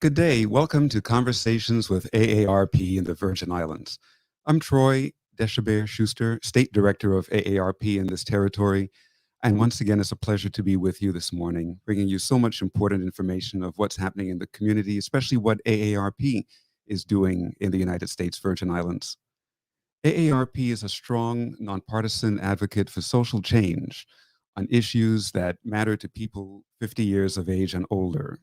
Good day. Welcome to Conversations with AARP in the Virgin Islands. I'm Troy Deshabert Schuster, State Director of AARP in this territory. And once again, it's a pleasure to be with you this morning, bringing you so much important information of what's happening in the community, especially what AARP is doing in the United States Virgin Islands. AARP is a strong, nonpartisan advocate for social change on issues that matter to people 50 years of age and older.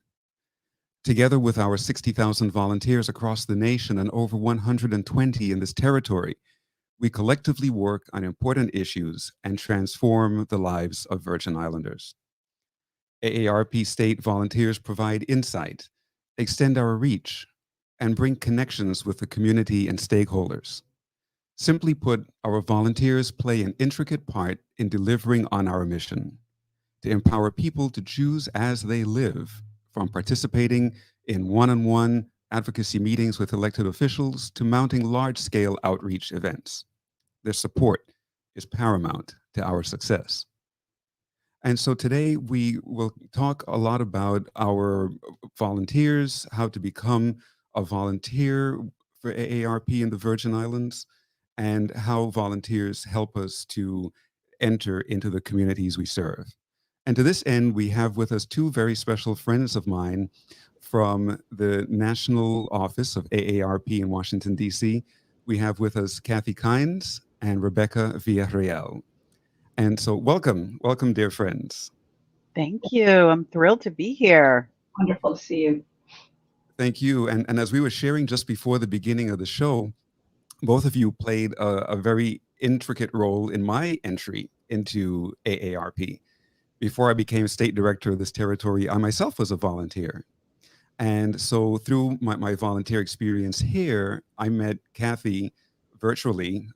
Together with our 60,000 volunteers across the nation and over 120 in this territory, we collectively work on important issues and transform the lives of Virgin Islanders. AARP state volunteers provide insight, extend our reach, and bring connections with the community and stakeholders. Simply put, our volunteers play an intricate part in delivering on our mission to empower people to choose as they live, from participating in one-on-one advocacy meetings with elected officials to mounting large-scale outreach events. Their support is paramount to our success. And so today we will talk a lot about our volunteers, how to become a volunteer for AARP in the Virgin Islands, and how volunteers help us to enter into the communities we serve. And to this end, we have with us two very special friends of mine from the National Office of AARP in Washington, D.C. We have with us Kathy Kynes and Rebecca Villarreal. And so welcome, dear friends. Thank you. I'm thrilled to be here. Wonderful to see you. Thank you. And as we were sharing just before the beginning of the show, both of you played a very intricate role in my entry into AARP. Before I became state director of this territory, I myself was a volunteer. And so through my volunteer experience here, I met Kathy virtually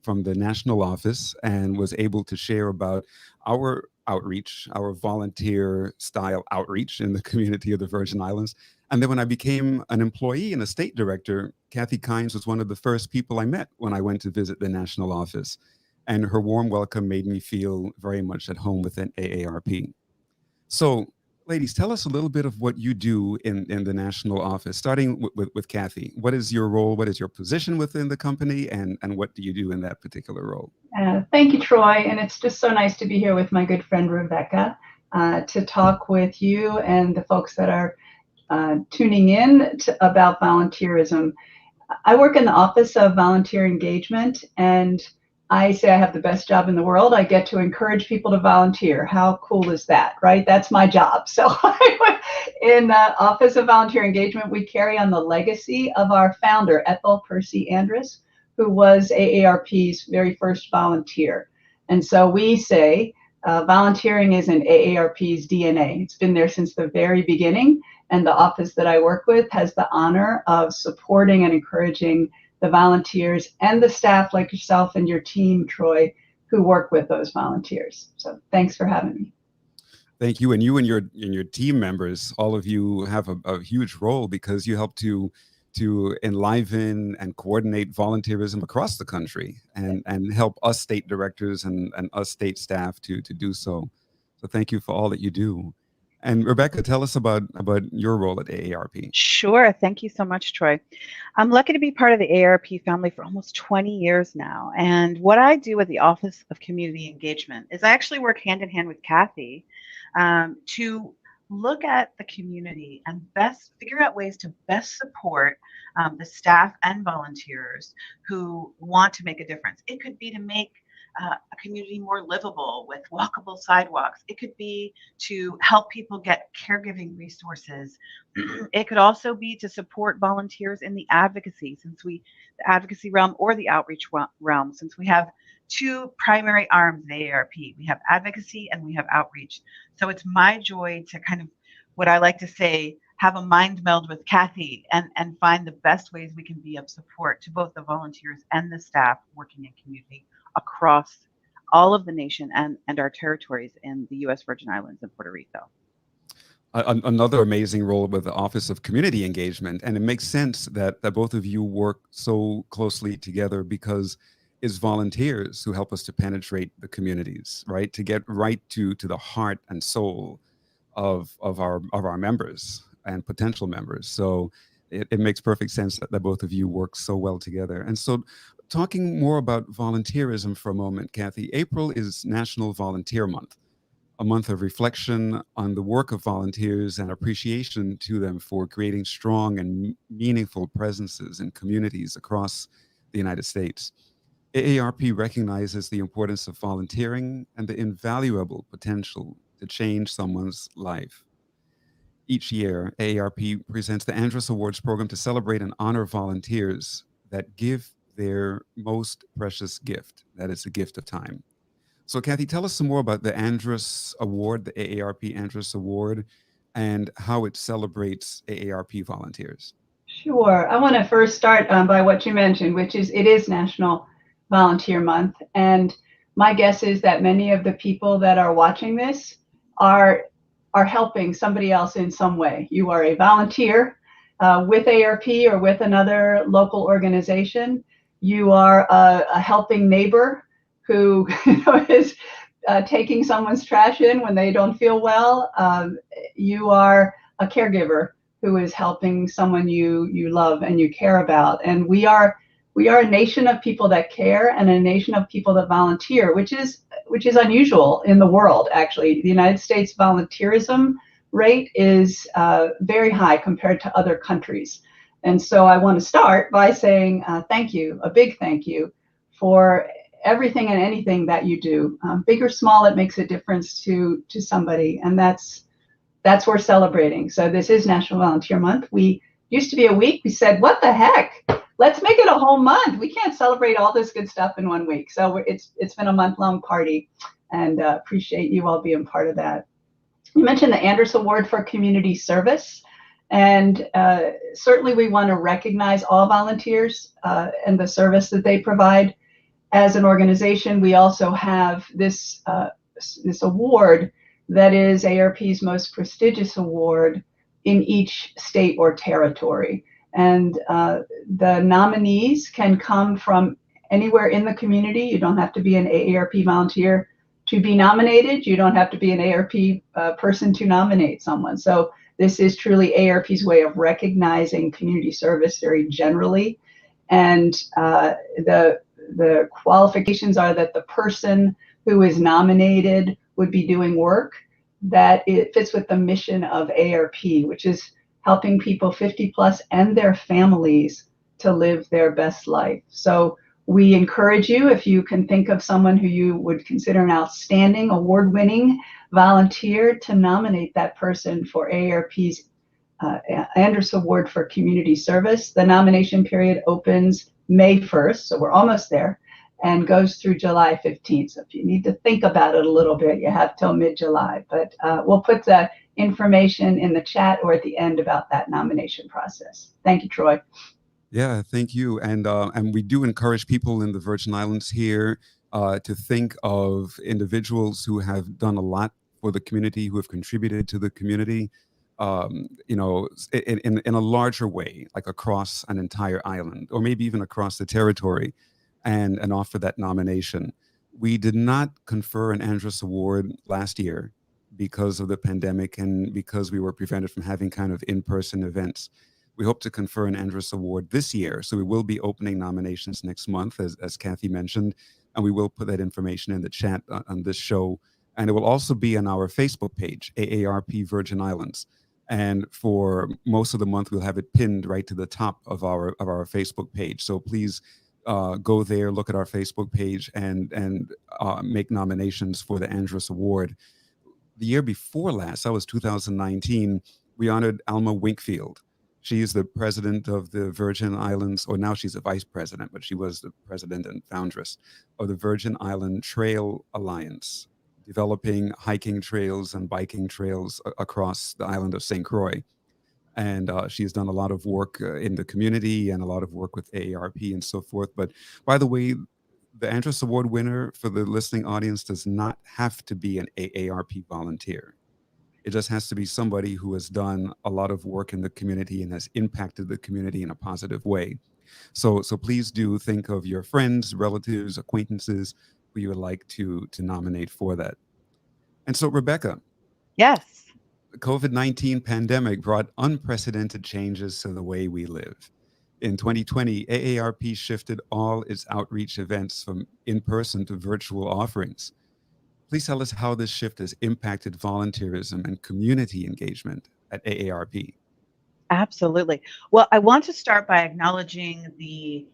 from the national office and was able to share about our outreach, our volunteer style outreach in the community of the Virgin Islands. And then when I became an employee and a state director, Kathy Kynes was one of the first people I met when I went to visit the national office. And her warm welcome made me feel very much at home within AARP. So, ladies, tell us a little bit of what you do in the national office, starting with Kathy. What is your role? What is your position within the company? And what do you do in that particular role? Thank you, Troy. And it's just so nice to be here with my good friend, Rebecca, to talk with you and the folks that are tuning in about volunteerism. I work in the Office of Volunteer Engagement, and I say I have the best job in the world. I get to encourage people to volunteer. How cool is that, right? That's my job. So in the Office of Volunteer Engagement, we carry on the legacy of our founder, Ethel Percy Andrus, who was AARP's very first volunteer. And so we say volunteering is in AARP's DNA. It's been there since the very beginning. And the office that I work with has the honor of supporting and encouraging the volunteers and the staff like yourself and your team, Troy, who work with those volunteers. So thanks for having me. Thank you. And your team members, all of you have a huge role because you help to enliven and coordinate volunteerism across the country and help us state directors and us state staff to do so. So thank you for all that you do. And Rebecca, tell us about your role at AARP. Sure. Thank you so much, Troy. I'm lucky to be part of the AARP family for almost 20 years now. And what I do at the Office of Community Engagement is I actually work hand in hand with Kathy to look at the community and best figure out ways to best support the staff and volunteers who want to make a difference. It could be to make a community more livable with walkable sidewalks. It could be to help people get caregiving resources. It could also be to support volunteers in the advocacy, the advocacy realm or the outreach realm, since we have two primary arms of AARP. We have advocacy and we have outreach. So it's my joy to kind of, what I like to say, have a mind meld with Kathy and find the best ways we can be of support to both the volunteers and the staff working in community across all of the nation and our territories in the U.S. Virgin Islands and Puerto Rico. Another amazing role with the Office of Community Engagement. And it makes sense that both of you work so closely together because it's volunteers who help us to penetrate the communities, right? To get right to the heart and soul of our members. and potential members. So it makes perfect sense that both of you work so well together. And so talking more about volunteerism for a moment, Kathy, April is National Volunteer Month, a month of reflection on the work of volunteers and appreciation to them for creating strong and meaningful presences in communities across the United States. AARP recognizes the importance of volunteering and the invaluable potential to change someone's life. Each year, AARP presents the Andrus Awards program to celebrate and honor volunteers that give their most precious gift, that is the gift of time. So, Kathy, tell us some more about the Andrus Award, the AARP Andrus Award, and how it celebrates AARP volunteers. Sure. I want to first start by what you mentioned, which is it is National Volunteer Month. And my guess is that many of the people that are watching this are helping somebody else in some way. You are a volunteer with AARP or with another local organization. You are a helping neighbor who is taking someone's trash in when they don't feel well. You are a caregiver who is helping someone you love and you care about. And we are a nation of people that care and a nation of people that volunteer, which is unusual in the world, actually. The United States volunteerism rate is very high compared to other countries. And so I want to start by saying thank you, a big thank you for everything and anything that you do. Big or small, it makes a difference to somebody, and that's worth celebrating. So this is National Volunteer Month. We used to be a week. We said, what the heck? Let's make it a whole month. We can't celebrate all this good stuff in 1 week. So it's been a month-long party, and appreciate you all being part of that. You mentioned the Andrus Award for Community Service, and certainly we want to recognize all volunteers and the service that they provide. As an organization, we also have this award that is AARP's most prestigious award in each state or territory. And the nominees can come from anywhere in the community. You don't have to be an AARP volunteer to be nominated. You don't have to be an AARP person to nominate someone. So this is truly AARP's way of recognizing community service very generally. And the qualifications are that the person who is nominated would be doing work that it fits with the mission of AARP, which is helping people 50 plus and their families to live their best life. So we encourage you, if you can think of someone who you would consider an outstanding, award-winning volunteer, to nominate that person for AARP's Andrus Award for Community Service. The nomination period opens May 1st, so we're almost there, and goes through July 15th. So if you need to think about it a little bit, you have till mid-July. But we'll put the information in the chat or at the end about that nomination process. Thank you, Troy. Yeah, thank you. And we do encourage people in the Virgin Islands here to think of individuals who have done a lot for the community, who have contributed to the community, in a larger way, like across an entire island, or maybe even across the territory, and offer that nomination. We did not confer an Andrus Award last year because of the pandemic and because we were prevented from having kind of in-person events. We hope to confer an Andrus Award this year. So we will be opening nominations next month, as Kathy mentioned, and we will put that information in the chat on this show. And it will also be on our Facebook page, AARP Virgin Islands. And for most of the month, we'll have it pinned right to the top of our Facebook page. So please go there, look at our Facebook page, and make nominations for the Andrus Award. The year before last, that was 2019, we honored Alma Winkfield. She is the president of the Virgin Islands, or now she's a vice president, but she was the president and foundress of the Virgin Island Trail Alliance, developing hiking trails and biking trails across the island of St. Croix. And she has done a lot of work in the community and a lot of work with AARP and so forth. But by the way, the Andrus Award winner, for the listening audience, does not have to be an AARP volunteer. It just has to be somebody who has done a lot of work in the community and has impacted the community in a positive way. So please do think of your friends, relatives, acquaintances who you would like to nominate for that. And so, Rebecca. Yes. the COVID-19 pandemic brought unprecedented changes to the way we live. In 2020, AARP shifted all its outreach events from in-person to virtual offerings. Please tell us how this shift has impacted volunteerism and community engagement at AARP. Absolutely. Well, I want to start by acknowledging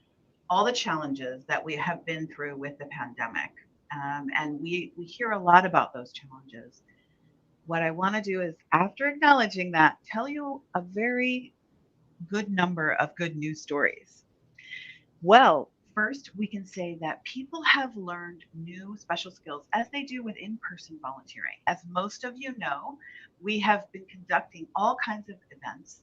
all the challenges that we have been through with the pandemic. And we hear a lot about those challenges. What I want to do is, after acknowledging that, tell you a very good number of good news stories. Well, first, we can say that people have learned new special skills as they do with in person volunteering. As most of you know, we have been conducting all kinds of events,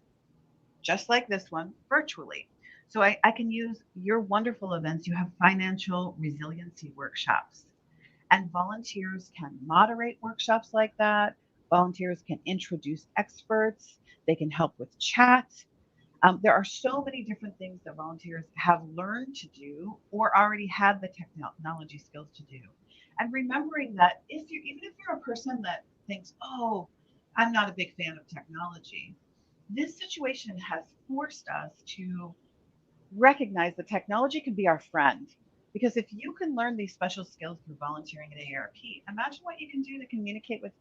just like this one, virtually. So I can use your wonderful events. You have financial resiliency workshops, and volunteers can moderate workshops like that. Volunteers can introduce experts, they can help with chat. There are so many different things that volunteers have learned to do or already had the technology skills to do. And remembering that even if you're a person that thinks, oh, I'm not a big fan of technology, this situation has forced us to recognize that technology can be our friend. Because if you can learn these special skills through volunteering at AARP, imagine what you can do to communicate with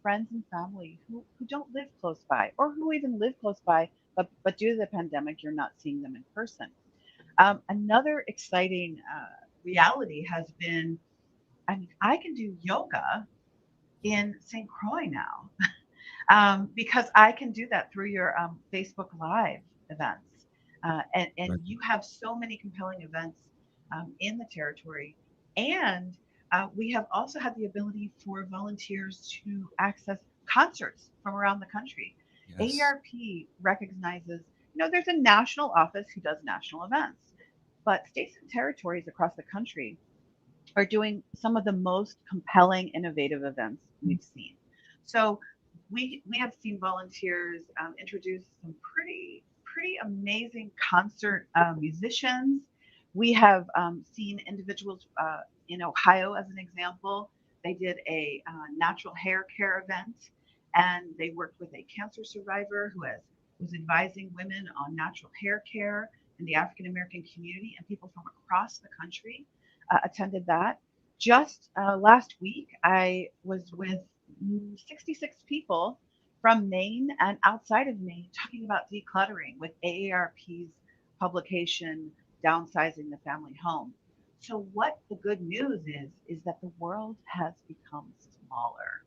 friends and family who don't live close by, or who even live close by, but due to the pandemic, you're not seeing them in person. Another exciting reality has been, I mean, I can do yoga in St. Croix now, because I can do that through your Facebook Live events. And Right. you have so many compelling events in the territory. And we have also had the ability for volunteers to access concerts from around the country. Yes. AARP recognizes, there's a national office who does national events, but states and territories across the country are doing some of the most compelling, innovative events we've seen. So we have seen volunteers introduce some pretty amazing concert musicians. We have seen individuals in Ohio, as an example. They did a natural hair care event, and they worked with a cancer survivor who was advising women on natural hair care in the African American community, and people from across the country attended that. Just last week, I was with 66 people from Maine and outside of Maine talking about decluttering with AARP's publication, Downsizing the Family Home. So, what the good news is that the world has become smaller,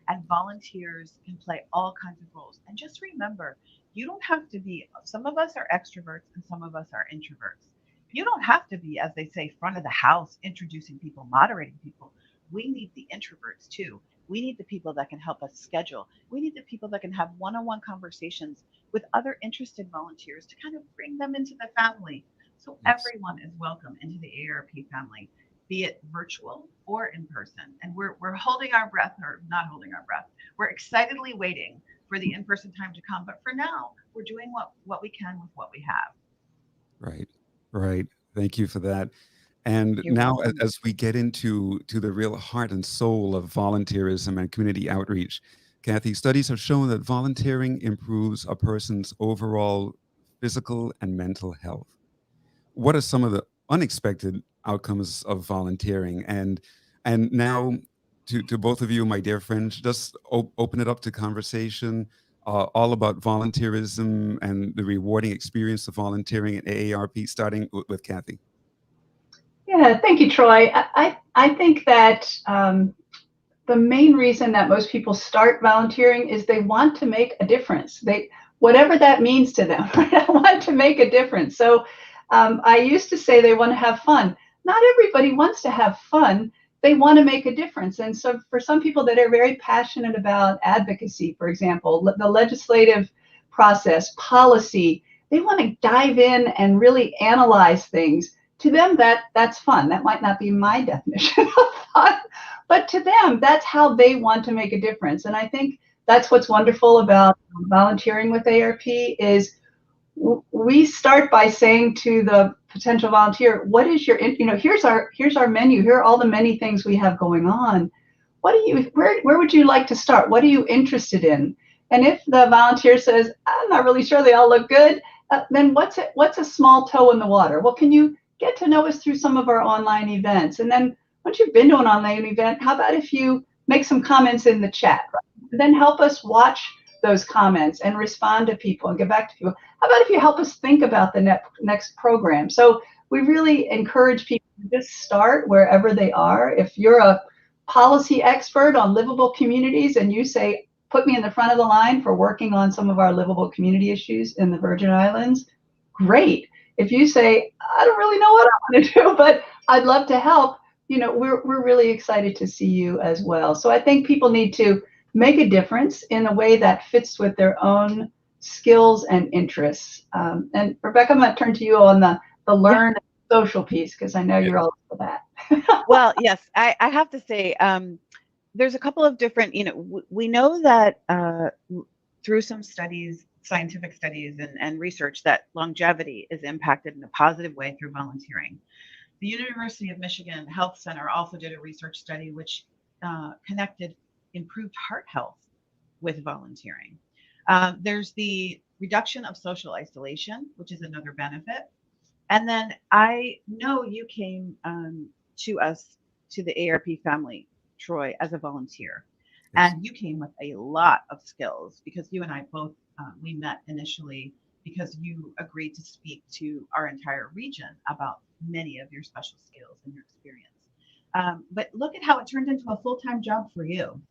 and volunteers can play all kinds of roles. And just remember, you don't have to be, some of us are extroverts and some of us are introverts. You don't have to be, as they say, front of the house, introducing people, moderating people. We need the introverts too. We need the people that can help us schedule. We need the people that can have one on one conversations with other interested volunteers to kind of bring them into the family. So Yes. everyone is welcome into the AARP family, be it virtual or in person. And we're holding our breath, or not holding our breath. We're excitedly waiting for the in person time to come. But for now, we're doing what we can with what we have. Right. Right. Thank you for that. And You're now, welcome. as we get into the real heart and soul of volunteerism and community outreach, Kathy, studies have shown that volunteering improves a person's overall physical and mental health. What are some of the unexpected outcomes of volunteering? And now, to both of you, my dear friends, just open it up to conversation, all about volunteerism and the rewarding experience of volunteering at AARP, starting with Kathy. Yeah, thank you, Troy. I think that the main reason that most people start volunteering is they want to make a difference. Whatever that means to them, right? I want to make a difference. So I used to say they want to have fun. Not everybody wants to have fun. They want to make a difference. And so for some people that are very passionate about advocacy, for example, the legislative process, policy, they want to dive in and really analyze things. To them, that's fun. That might not be my definition of fun, but to them, that's how they want to make a difference. And I think that's what's wonderful about volunteering with AARP is we start by saying to the potential volunteer, what is your, here's our menu. Here are all the many things we have going on. Where would you like to start? What are you interested in? And if the volunteer says, I'm not really sure they all look good, then what's a small toe in the water? Well, can you get to know us through some of our online events? And then once you've been to an online event, how about if you make some comments in the chat? Right? Then help us watch those comments and respond to people and get back to people. How about if you help us think about the next program? So we really encourage people to just start wherever they are. If you're a policy expert on livable communities and you say, put me in the front of the line for working on some of our livable community issues in the Virgin Islands, great. If you say, I don't really know what I want to do, but I'd love to help, we're really excited to see you as well. So I think people need to make a difference in a way that fits with their own skills and interests. And Rebecca, I'm going to turn to you on the learn social piece, because I know you're all for that. Well, yes, I have to say, there's a couple of different, we know that through some studies, scientific studies and research, that longevity is impacted in a positive way through volunteering. The University of Michigan Health Center also did a research study which connected improved heart health with volunteering. There's the reduction of social isolation, which is another benefit. And then I know you came to us, to the AARP family, Troy, as a volunteer. Yes. And you came with a lot of skills, because you and I both, we met initially because you agreed to speak to our entire region about many of your special skills and your experience. But look at how it turned into a full-time job for you,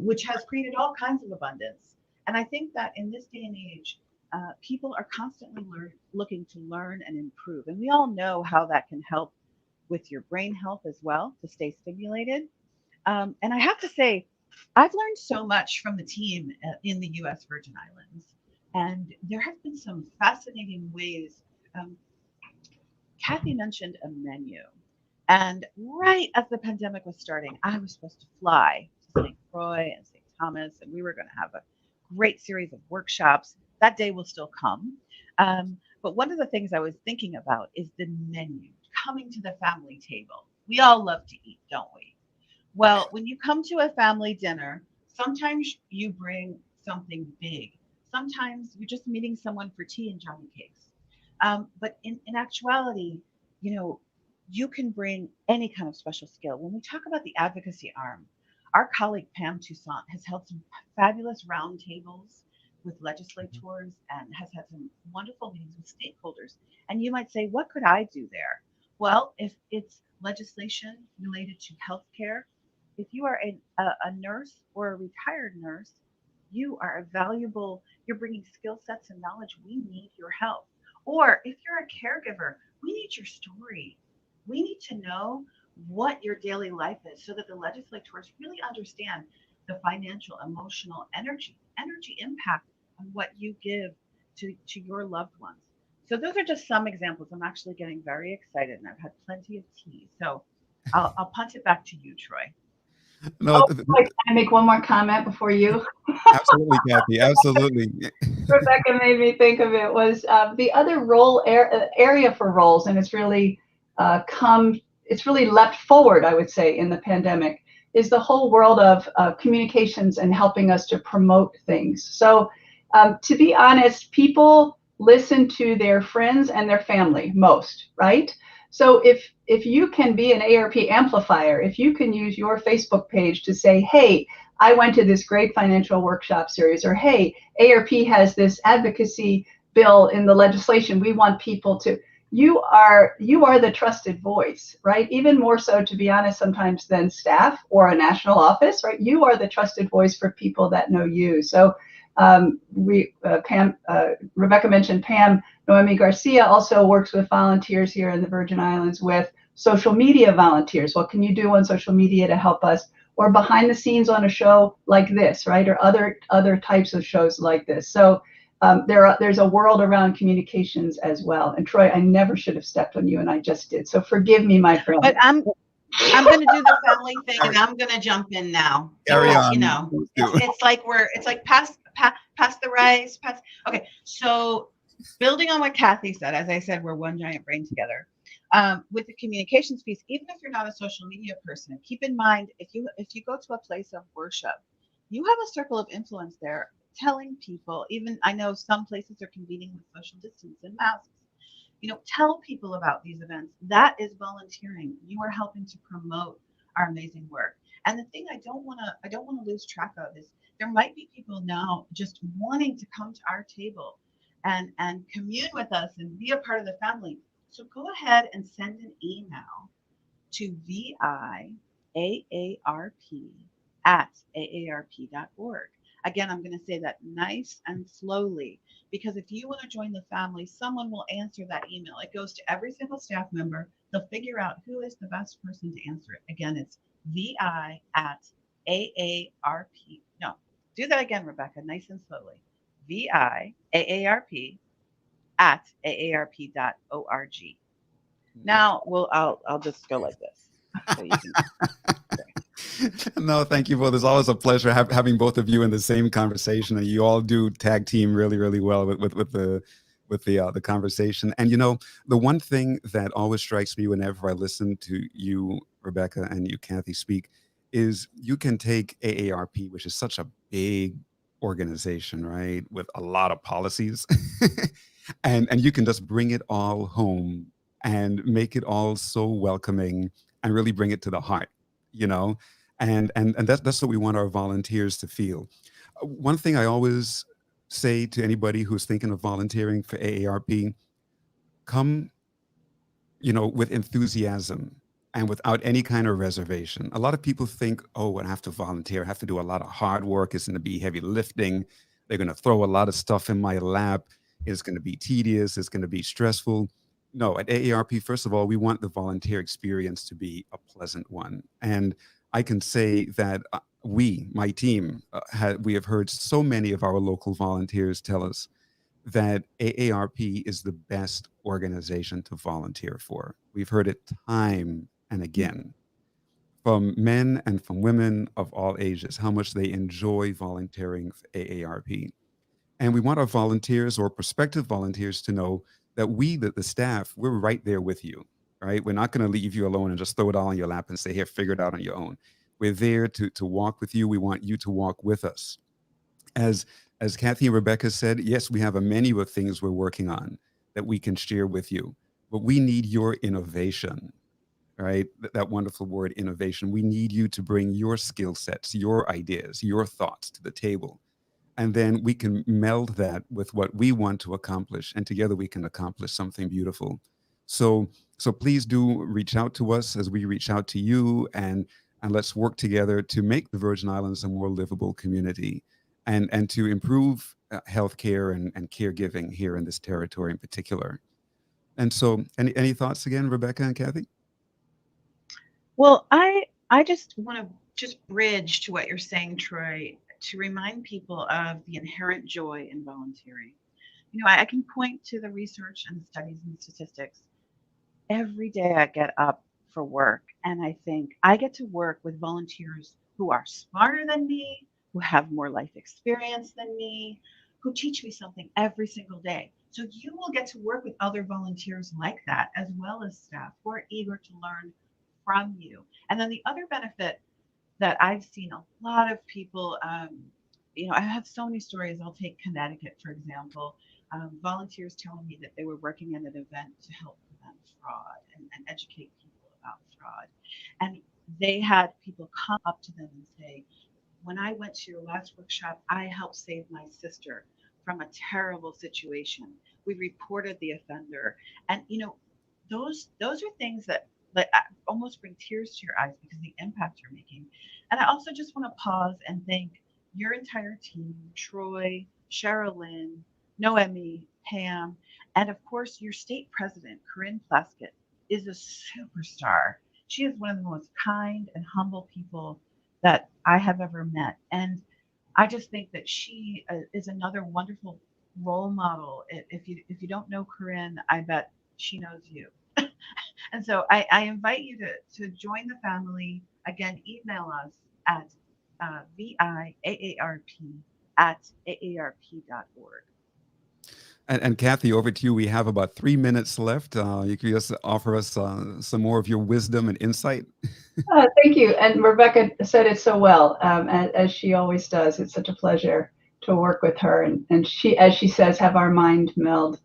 which has created all kinds of abundance. And I think that in this day and age, people are constantly looking to learn and improve. And we all know how that can help with your brain health as well, to stay stimulated. And I have to say, I've learned so much from the team in the US Virgin Islands. And there have been some fascinating ways. Kathy mentioned a menu. And right as the pandemic was starting, I was supposed to fly to St. Croix and St. Thomas, and we were going to have a great series of workshops. That day will still come. But one of the things I was thinking about is the menu, coming to the family table. We all love to eat, don't we? Well, when you come to a family dinner, sometimes you bring something big. Sometimes you're just meeting someone for tea and Johnny cakes. But in actuality, you know, you can bring any kind of special skill. When we talk about the advocacy arm, our colleague Pam Toussaint has held some fabulous roundtables with legislators and has had some wonderful meetings with stakeholders. And you might say, what could I do there? Well, if it's legislation related to healthcare, if you are a nurse or a retired nurse, you are a valuable, you're bringing skill sets and knowledge. We need your help. Or if you're a caregiver, we need your story. We need to know what your daily life is, so that the legislators really understand the financial, emotional, energy impact on what you give to your loved ones. So those are just some examples. I'm actually getting very excited, and I've had plenty of tea. So I'll punt it back to you, Troy. No, Can I make one more comment before you? absolutely, Kathy. Absolutely. Rebecca made me think of it, was the other area for roles, and it's really it's really leapt forward, I would say, in the pandemic, is the whole world of communications and helping us to promote things. So to be honest, people listen to their friends and their family most, right? So if you can be an AARP amplifier, if you can use your Facebook page to say, hey, I went to this great financial workshop series, or hey, AARP has this advocacy bill in the legislation, we want people to, you are the trusted voice, right? Even more so, to be honest, sometimes than staff or a national office, right? You are the trusted voice for people that know you. So Rebecca mentioned Pam. Noemi Garcia also works with volunteers here in the Virgin Islands with social media volunteers. What can you do on social media to help us? Or behind the scenes on a show like this, right? Or other types of shows like this. So there's a world around communications as well. And Troy, I never should have stepped on you, and I just did. So forgive me, my friend. But I'm going to do the family thing, and I'm going to jump in now. Carry Because, on. you know, it's like pass the rice. Okay, so building on what Kathy said, as I said, we're one giant brain together. With the communications piece, even if you're not a social media person, keep in mind, if you go to a place of worship, you have a circle of influence there telling people, even I know some places are convening with social distance and masks. Tell people about these events. That is volunteering. You are helping to promote our amazing work. And the thing I don't want to lose track of is there might be people now just wanting to come to our table and commune with us and be a part of the family. So go ahead and send an email to VIAARP at AARP.org. Again, I'm going to say that nice and slowly because if you want to join the family, someone will answer that email. It goes to every single staff member. They'll figure out who is the best person to answer it. Again, it's VI at AARP. No, do that again, Rebecca, nice and slowly. VIAARP at AARP.org. Now I'll just go like this. So you can No, thank you both. It's always a pleasure having both of you in the same conversation, and you all do tag team really, really well with the conversation. And the one thing that always strikes me whenever I listen to you, Rebecca, and you, Kathy, speak, is you can take AARP, which is such a big organization, right, with a lot of policies, and you can just bring it all home and make it all so welcoming and really bring it to the heart, you know and that's what we want our volunteers to feel. One thing I always say to anybody who's thinking of volunteering for AARP: come, with enthusiasm and without any kind of reservation. A lot of people think, oh, I have to volunteer, I have to do a lot of hard work, it's going to be heavy lifting, they're going to throw a lot of stuff in my lap, it's going to be tedious, it's going to be stressful. No, at AARP, first of all, we want the volunteer experience to be a pleasant one. And I can say that my team, we have heard so many of our local volunteers tell us that AARP is the best organization to volunteer for. We've heard it time and again from men and from women of all ages, how much they enjoy volunteering for AARP. And we want our volunteers or prospective volunteers to know that the staff, we're right there with you, right? We're not going to leave you alone and just throw it all in your lap and say, here, figure it out on your own. We're there to walk with you. We want you to walk with us. As Kathy and Rebecca said, yes, we have a menu of things we're working on that we can share with you, but we need your innovation, right? That wonderful word, innovation. We need you to bring your skill sets, your ideas, your thoughts to the table. And then we can meld that with what we want to accomplish, and together we can accomplish something beautiful. So, so please do reach out to us as we reach out to you, and let's work together to make the Virgin Islands a more livable community, and to improve healthcare and caregiving here in this territory in particular. And so, any thoughts again, Rebecca and Kathy? Well, I just want to just bridge to what you're saying, Troy, to remind people of the inherent joy in volunteering. I can point to the research and the studies and statistics. Every day I get up for work and I think I get to work with volunteers who are smarter than me, who have more life experience than me, who teach me something every single day. So you will get to work with other volunteers like that, as well as staff who are eager to learn from you. And then the other benefit that I've seen a lot of people, I have so many stories. I'll take Connecticut, for example. Volunteers telling me that they were working at an event to help prevent fraud and educate people about fraud. And they had people come up to them and say, when I went to your last workshop, I helped save my sister from a terrible situation. We reported the offender. And those are things that almost bring tears to your eyes because of the impact you're making. And I also just want to pause and thank your entire team, Troy, Sherilyn, Noemi, Pam, and of course your state president, Corinne Plaskett, is a superstar. She is one of the most kind and humble people that I have ever met. And I just think that she is another wonderful role model. If you don't know Corinne, I bet she knows you. And so I invite you to join the family. Again, email us at VIAARP at AARP.org. And Kathy, over to you. We have about 3 minutes left. You can just offer us some more of your wisdom and insight. Thank you. And Rebecca said it so well, as she always does. It's such a pleasure work with her, and she, as she says, have our mind meld.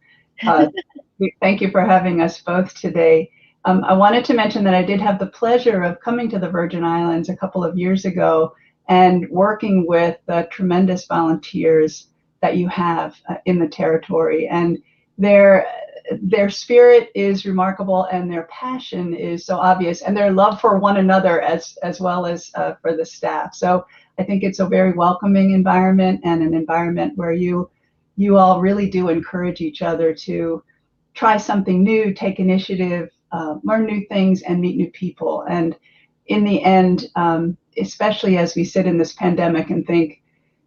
Thank you for having us both today. I wanted to mention that I did have the pleasure of coming to the Virgin Islands a couple of years ago and working with the tremendous volunteers that you have in the territory. And their spirit is remarkable, and their passion is so obvious, and their love for one another as well as for the staff. So I think it's a very welcoming environment, and an environment where you all really do encourage each other to try something new, take initiative, learn new things, and meet new people. And in the end, especially as we sit in this pandemic and think,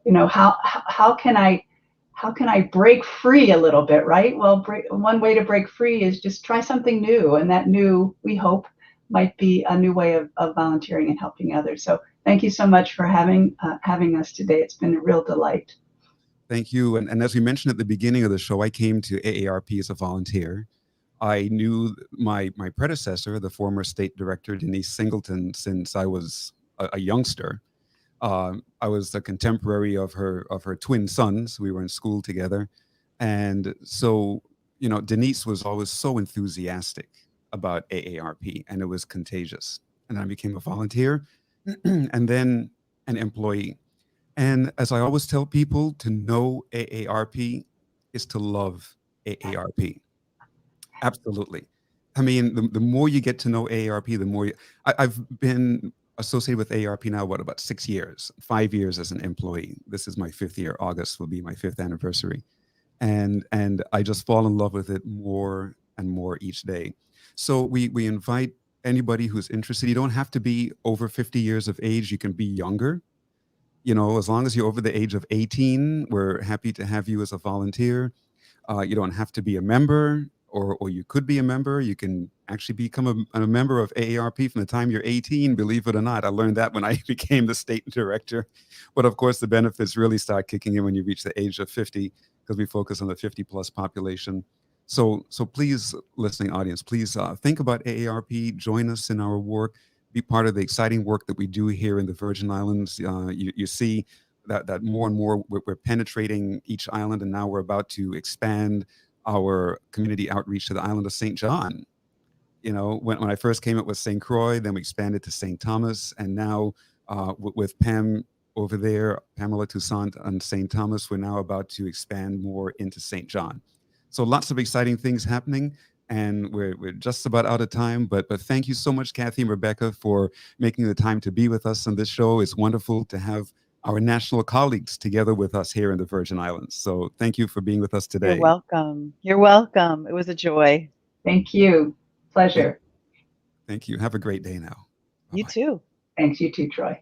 you know, how can I break free a little bit, right? Well, one way to break free is just try something new, and that new, we hope, might be a new way of volunteering and helping others. So thank you so much for having us today. It's been a real delight. Thank you. And as we mentioned at the beginning of the show, I came to AARP as a volunteer. I knew my predecessor, the former state director, Denise Singleton, since I was a youngster. I was a contemporary of her twin sons. We were in school together. And so, you know, Denise was always so enthusiastic about AARP, and it was contagious. And I became a volunteer and then an employee. And as I always tell people, to know AARP is to love AARP. Absolutely. I mean, the more you get to know AARP, the more I've been associated with AARP now, what, about 6 years, 5 years as an employee. This is my 5th year. August will be my 5th anniversary. And I just fall in love with it more and more each day. So we invite anybody who's interested. You don't have to be over 50 years of age. You can be younger. You know, as long as you're over the age of 18, we're happy to have you as a volunteer. You don't have to be a member, or you could be a member. You can actually become a member of AARP from the time you're 18, believe it or not. I learned that when I became the state director. But of course, the benefits really start kicking in when you reach the age of 50, because we focus on the 50+ population. So please, listening audience, please think about AARP, join us in our work, be part of the exciting work that we do here in the Virgin Islands. You see that more and more we're penetrating each island, and now we're about to expand our community outreach to the island of St. John. You know, when I first came, it was St. Croix, then we expanded to St. Thomas, and now with Pam over there, Pamela Toussaint and St. Thomas, we're now about to expand more into St. John. So lots of exciting things happening, and we're just about out of time, but thank you so much, Kathy and Rebecca, for making the time to be with us on this show. It's wonderful to have our national colleagues together with us here in the Virgin Islands. So thank you for being with us today. You're welcome. You're welcome. It was a joy. Thank you. Pleasure. Thank you. Have a great day now. You Bye-bye. too. Thanks, you too, Troy.